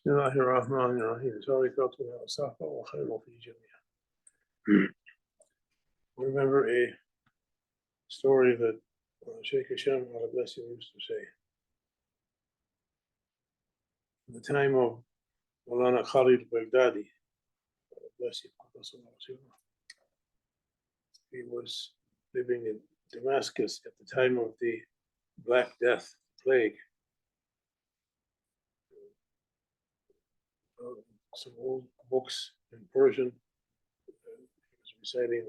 الله الرحمن الرحيم. Sarikatuna Safa wa khairu fi jamia. Remember a story that Shaykh Hashem, God bless him, used to say. In the time of Maulana Khalid Baghdadi, God bless him, he was living in Damascus at the time of the Black Death plague. Some old books in Persian. He was reciting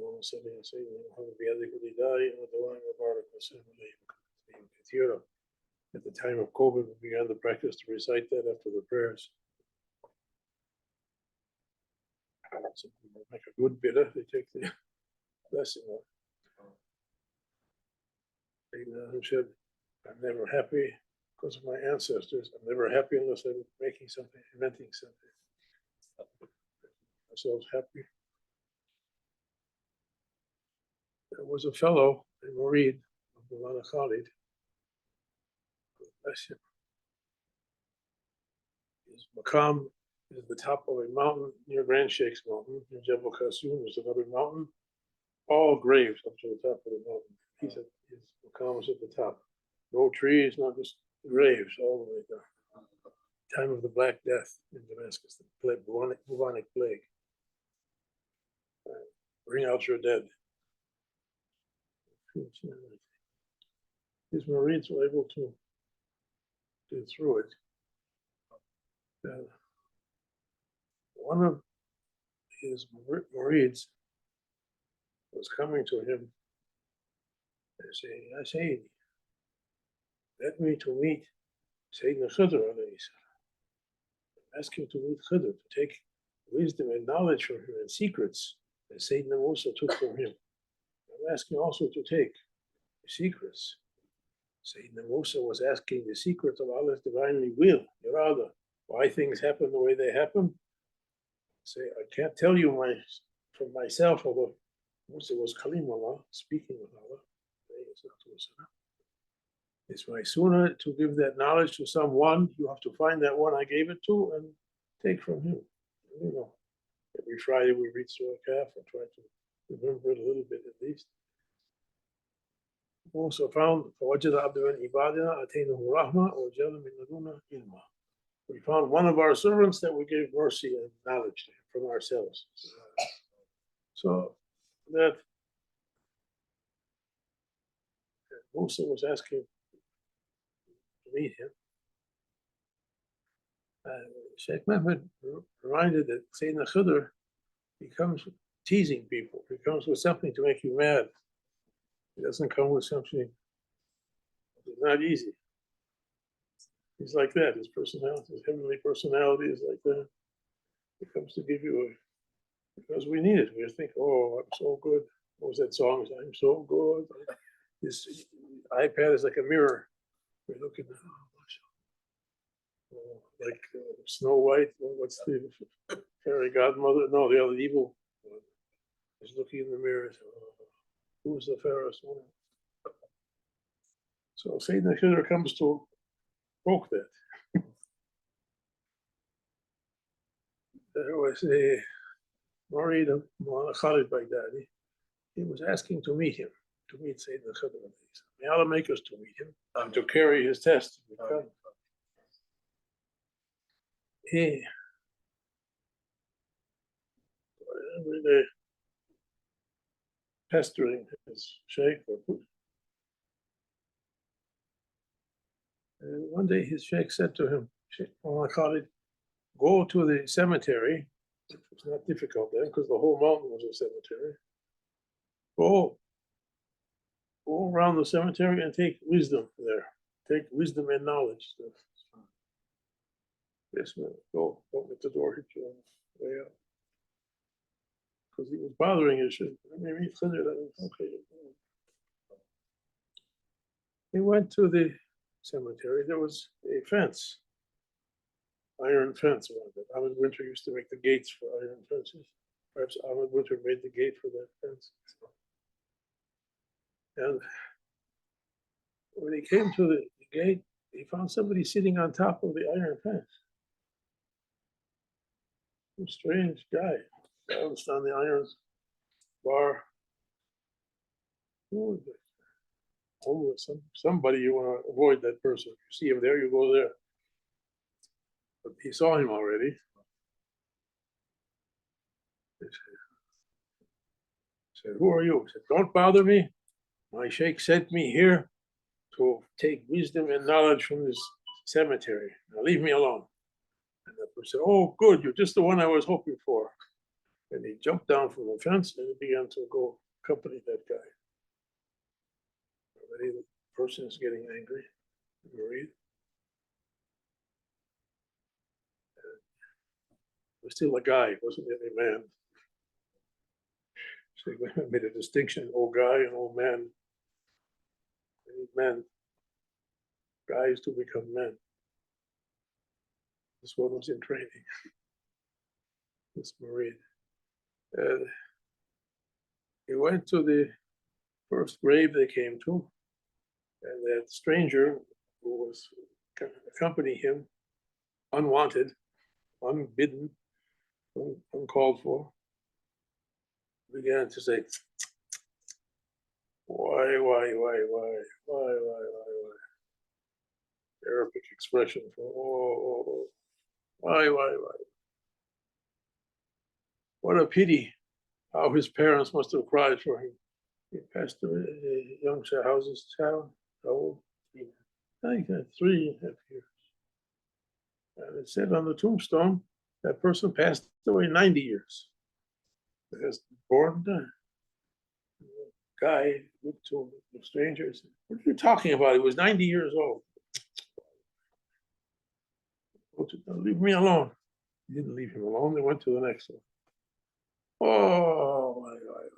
at the time of COVID, we began the practice to recite that after the prayers. Some people make a good bid'ah, they take the blessing of it. Said, I'm never happy because of my ancestors. I'm never happy unless I'm making something, inventing something. Ourselves happy. There was a fellow, a Murid of Maulana Khalid. Bless him. His maqam is the top of a mountain near Grand Sheikh's mountain. In Jebel Qassoum, there's another mountain. All graves up to the top of the mountain. He said his maqam was at the top. No trees, not just graves all the way down. Time of the Black Death in Damascus, the bubonic plague. Bring out your dead. His Marids were able to get through it. One of his Marids was coming to him and saying, I say, let me to meet Sayyidina Khidr alayhi salam. Ask him to meet Khidr, to take wisdom and knowledge from him and secrets that Sayyidina Musa took from him. I'm asking also to take the secrets. Sayyidina Musa was asking the secrets of Allah's divinely will, irada, why things happen the way they happen. Say, I can't tell you from myself, although Musa was Kalim Allah, speaking with Allah. It's my sunnah to give that knowledge to someone. You have to find that one I gave it to and take from him. You know, every Friday we read Surah Kaf and try to remember it a little bit at least. Also found we found one of our servants that we gave mercy and knowledge to him from ourselves. So that Musa was asking to meet him. Sheikh Mehmed reminded that Sayyidina Khidr, he comes teasing people. He comes with something to make you mad. He doesn't come with something that's not easy. He's like that. His personality, his heavenly personality is like that. He comes to give you because we need it. We think, oh, I'm so good. What was that song? I'm so good. This iPad is like a mirror. We're looking at, like Snow White. What's the fairy godmother? No, the other evil one is looking in the mirror. Who's the fairest one? So Sayyidina Khidr comes to broke that. There was a Murid of Maulana Khalid Baghdadi. He was asking to meet him, to meet Sayyidina Khidr. May Allah make us to meet him and to carry his test. He every day pestering his sheikh. And one day his sheikh said to him, Sheikh Maulana Khalid, go to the cemetery. It was not difficult then because the whole mountain was a cemetery. Go around the cemetery and take wisdom there. Take wisdom and knowledge. Yes, man. Go. Don't let the door hit you on the way out. Because he was bothering his sheikh. Maybe okay. He went to the cemetery. There was a fence. Iron fence around it. Ahmed Winter used to make the gates for iron fences. Perhaps Ahmed Winter made the gate for that fence. And when he came to the gate, he found somebody sitting on top of the iron fence. A strange guy. Bounced on the iron bar. Who is it? Homeless. Somebody you want to avoid that person. If you see him there, you go there. But he saw him already. He said, "Who are you?" He said, "Don't bother me. My sheikh sent me here to take wisdom and knowledge from this cemetery. Now leave me alone." And the person said, "Oh, good. You're just the one I was hoping for." And he jumped down from the fence and he began to go accompany that guy. Already the person is getting angry. Worried. He was still a guy, wasn't any man. So he made a distinction, old guy and old man. They need men, guys to become men. This one was in training, this Marine. And he went to the first grave they came to, and that stranger who was accompanying him, unwanted, unbidden, uncalled for, began to say, why? Arabic expression for why? What a pity! How his parents must have cried for him. He passed away at a young Shahouse's child. How old? I think 3.5 years. And it said on the tombstone that person passed away 90 years. Because born guy looked to the stranger and said, "What are you talking about? He was 90 years old." "Leave me alone." He didn't leave him alone. They went to the next one. Oh, my God.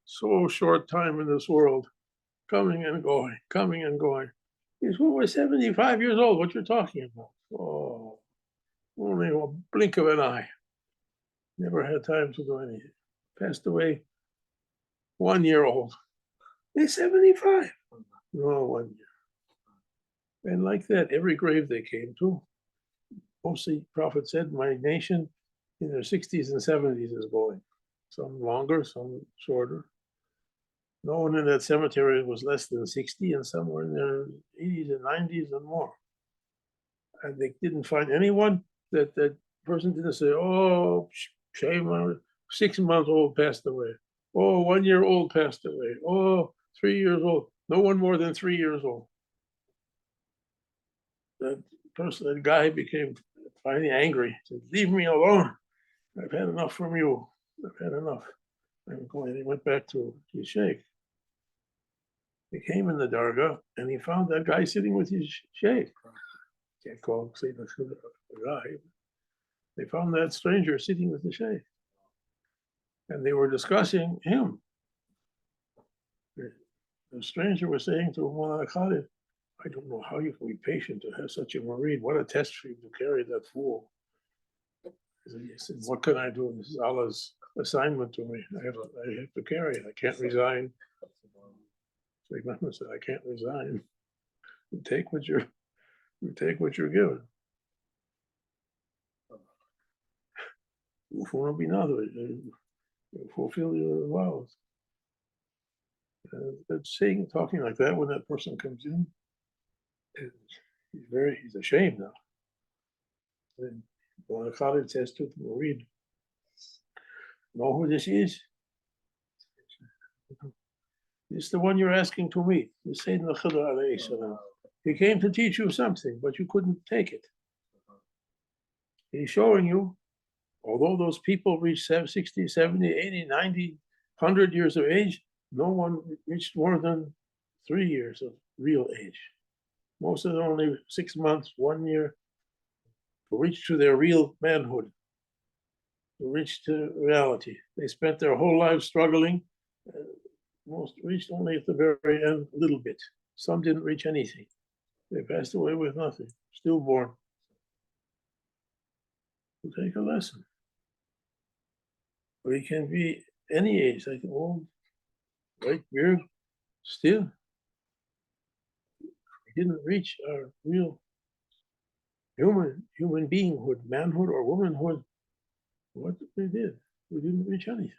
So short time in this world, coming and going, coming and going. He's over 75 years old. What you're talking about? Oh, only a blink of an eye. Never had time to do anything. Passed away 1 year old. He's 75. No, 1 year. And like that, every grave they came to, mostly Prophet said, my nation in their 60s and 70s is going. Some longer, some shorter. No one in that cemetery was less than 60, and some were in their 80s and 90s and more. And they didn't find anyone that person didn't say, "Oh, shame on it. 6-month-old passed away. Oh, 1 year old passed away. Oh, 3 years old." No one more than 3 years old. That person, that guy became finally angry. He said, "Leave me alone. I've had enough from you. I've had enough." I'm going. He went back to his sheikh. He came in the dargah and he found that guy sitting with his sheikh. Can't call him say the guy. They found that stranger sitting with the sheikh, and they were discussing him. The stranger was saying to Mullah Khalid, "I don't know how you can be patient to have such a murid. What a test for you to carry that fool." He said, "What can I do? This is Allah's assignment to me. I have to carry it. I can't resign." Sheikh Muhammad said, "I can't resign. You take what you're given." Fulfill your vows. Saying, talking like that when that person comes in, he's ashamed now. And when Khalid says to the Murid, "Know who this is? This is the one you're asking to meet. This Sayyidina Khidr alayhi salam. He came to teach you something, but you couldn't take it. He's showing you, although those people reach 60, 70, 80, 90, 100 years of age, no one reached more than 3 years of real age. Most of them only 6 months, 1 year, to reach to their real manhood, to reach to reality. They spent their whole lives struggling. Most reached only at the very end a little bit. Some didn't reach anything. They passed away with nothing, stillborn. To take a lesson. Or he can be any age, like old, white beard, still. He didn't reach our real human beinghood, manhood or womanhood, what we did. We didn't reach anything.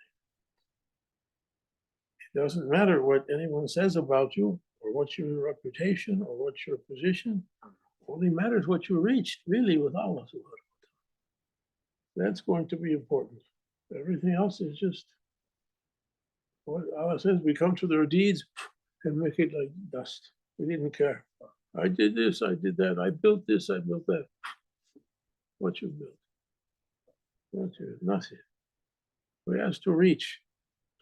It doesn't matter what anyone says about you or what's your reputation or what's your position. Only matters what you reached really with Allah. That's going to be important. Everything else is just what Allah says. We come to their deeds and make it like dust. We didn't care. I did this, I did that, I built this, I built that. What you built? What you, nothing. We asked to reach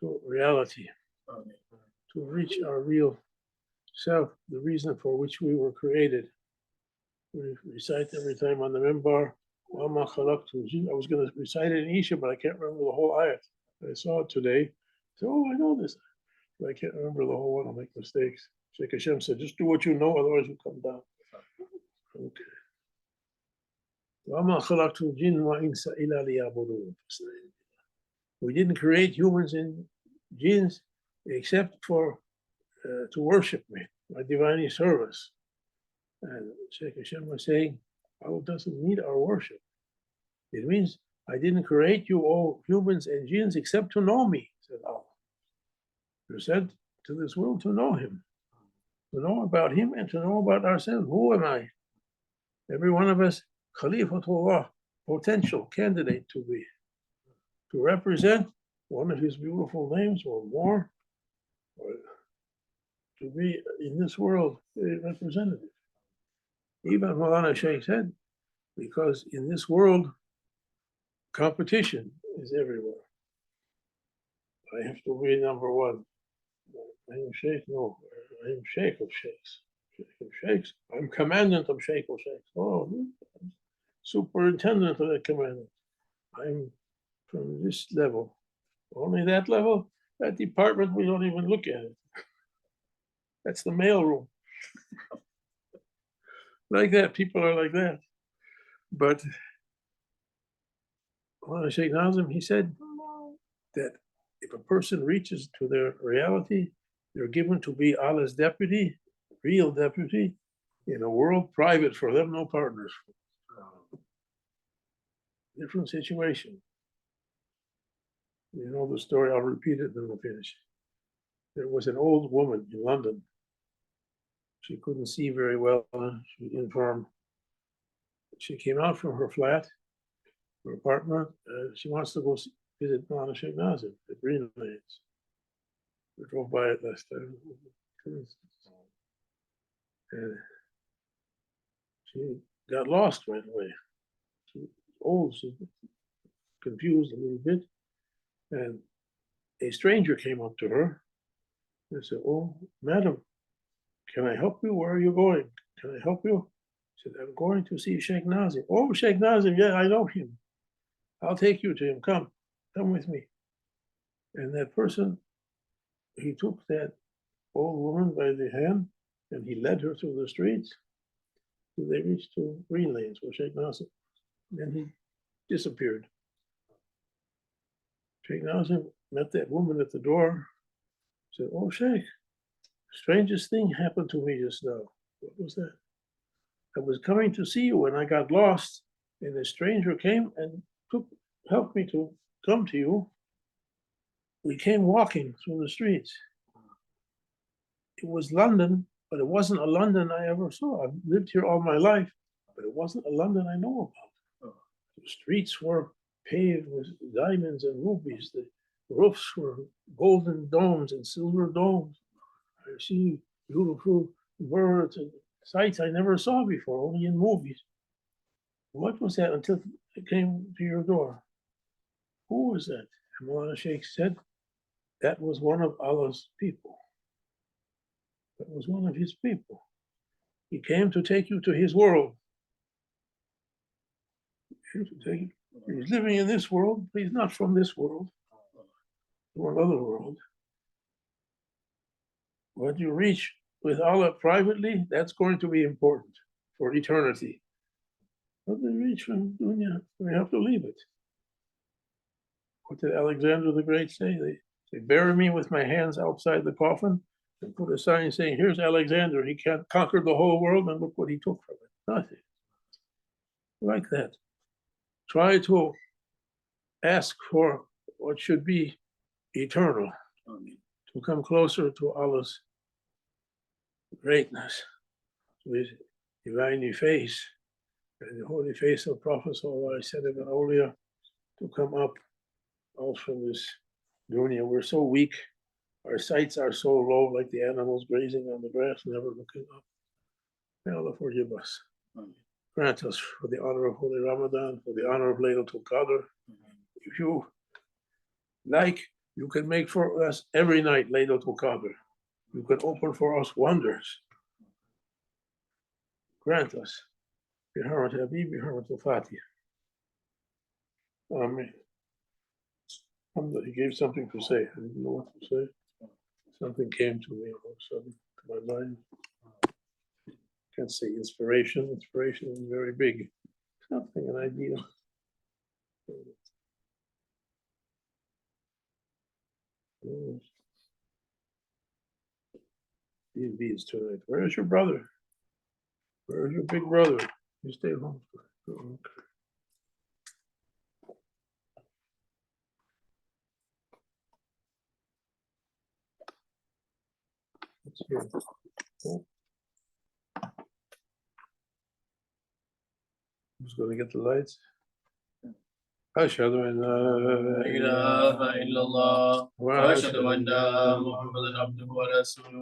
to reality, to reach our real self, the reason for which we were created. We recite every time on the minbar, I was going to recite it in Isha, but I can't remember the whole ayat. I saw it today. So, oh, I know this. But I can't remember the whole one. I'll make mistakes. Shaykh Hashem said, just do what you know, otherwise you come down. Okay. We didn't create humans and jinns except for to worship me, my divine service. And Shaykh Hashem was saying, Allah doesn't need our worship. It means I didn't create you all humans and jinns except to know me, said Allah. You're sent to this world to know him, to know about him and to know about ourselves. Who am I? Every one of us, Khalifatullah, potential candidate to represent one of his beautiful names or more, or to be in this world a representative. Even Maulana Shaykh said, because in this world, competition is everywhere. I have to be number one. I am Shaykh, no, I am Shaykh of Sheikhs. Shaykh of Sheikhs. I'm commandant of Shaykh of Sheikhs. Oh, I'm superintendent of that commandant. I'm from this level. Only that level, that department, we don't even look at it. That's the mail room. Like that, people are like that. But Shaykh Nazim, he said that if a person reaches to their reality, they're given to be Allah's deputy, real deputy, in a world private for them, no partners. Different situation. You know the story, I'll repeat it, then we'll finish. There was an old woman in London. She couldn't see very well, she was infirm. She came out from her flat, her apartment. She wants to go visit Maulana Shaykh Nazim at Green Lanes. We drove by it last time. And she got lost right away. She was old, she was confused a little bit. And a stranger came up to her and said, oh, madam, can I help you? Where are you going? Can I help you? She said, I'm going to see Shaykh Nazim. Oh, Shaykh Nazim, yeah, I know him. I'll take you to him. Come with me. And that person, he took that old woman by the hand and he led her through the streets till they reached to Green Lanes where Shaykh Nazim. Then he disappeared. Shaykh Nazim met that woman at the door, said, oh, Shaykh, strangest thing happened to me just now. What was that? I was coming to see you and I got lost, and a stranger came and helped me to come to you. We came walking through the streets. It was London, but it wasn't a London I ever saw. I've lived here all my life, but it wasn't a London I know about. The streets were paved with diamonds and rubies. The roofs were golden domes and silver domes. I see beautiful birds and sights I never saw before, only in movies. What was that until it came to your door? Who was that? And Maulana Shaykh said, that was one of Allah's people. That was one of his people. He came to take you to his world. He's living in this world, but he's not from this world, or another world. What you reach with Allah privately, that's going to be important for eternity. What they reach from dunya, we have to leave it. What did Alexander the Great say? They bury me with my hands outside the coffin and put a sign saying, here's Alexander, he conquered the whole world and look what he took from it. Nothing. like that. Try to ask for what should be eternal, to come closer to Allah's greatness, to his divine face, and the holy face of Prophet Sallallahu Alaihi Wasallam, to come up out from this dunya. We're so weak, our sights are so low, like the animals grazing on the grass, never looking up. May Allah forgive us. Grant us, for the honor of Holy Ramadan, for the honor of Laylatul Qadr. If you like, you can make for us every night Laylatul Qadr. You can open for us wonders. Grant us. Biharamat Habib, Biharamat Al-Fatiha. Amen. He gave something to say. I didn't know what to say. Something came to me all of a sudden, to my mind. Can't say inspiration. Inspiration is very big. Something, an idea. These beads tonight. Where's your brother? Where's your big brother? You stay home. Okay. Let's see. Oh. Who's going to get the lights? أشهد أن لا إله إلا الله وأشهد أن محمدا عبده ورسوله